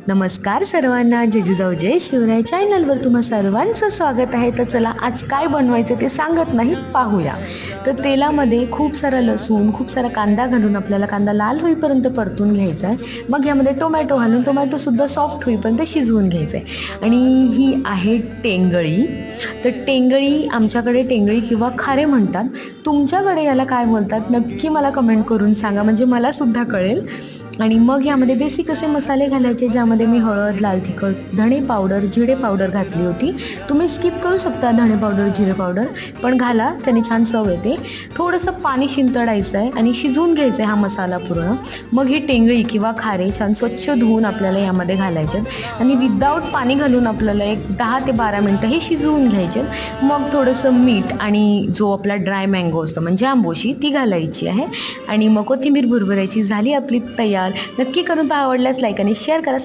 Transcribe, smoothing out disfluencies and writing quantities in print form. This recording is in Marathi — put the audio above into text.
नमस्कार सर्वांना, जिजाऊ जय शिवराय चॅनलवर तुम्हा सर्वांचं स्वागत आहे. तर चला आज काय बनवायचं ते सांगत नाही, पाहूया. तर तेलामध्ये खूप सारा लसूण, खूप सारा कांदा घालून आपल्याला कांदा लाल होईपर्यंत परतून घ्यायचा आहे. मग यामध्ये टोमॅटो घालून टोमॅटोसुद्धा सॉफ्ट होईपर्यंत शिजवून घ्यायचं आहे. आणि ही आहे टेंगळी. तर टेंगळी आमच्याकडे टेंगळी किंवा खारे म्हणतात. तुमच्याकडे याला काय बोलतात नक्की मला कमेंट करून सांगा, म्हणजे मलासुद्धा कळेल. आणि मग यामध्ये बेसिक असे मसाले घालायचे, ज्यामध्ये मी हळद, लाल तिखट, धणे पावडर, जिरे पावडर घातली होती. तुम्ही स्किप करू शकता धणे पावडर, जिरे पावडर, पण घाला, त्याने छान चव येते. थोडंसं पाणी शिंतडायचं आहे आणि शिजवून घ्यायचं आहे हा मसाला पूर्ण. मग ही टेंगळी किंवा खारे छान स्वच्छ धुवून आपल्याला यामध्ये घालायचे आणि विदाऊट पाणी घालून आपल्याला एक 10 ते 12 मिनटं हे शिजवून घ्यायचे. मग थोडंसं मीठ आणि जो आपला ड्राय मँगो असतो म्हणजे आंबोशी ती घालायची आहे आणि मग कोथिंबीर भुरभुरायची. झाली आपली तयार. नक्की करून आवडल्यास लाईक आणि शेअर करा.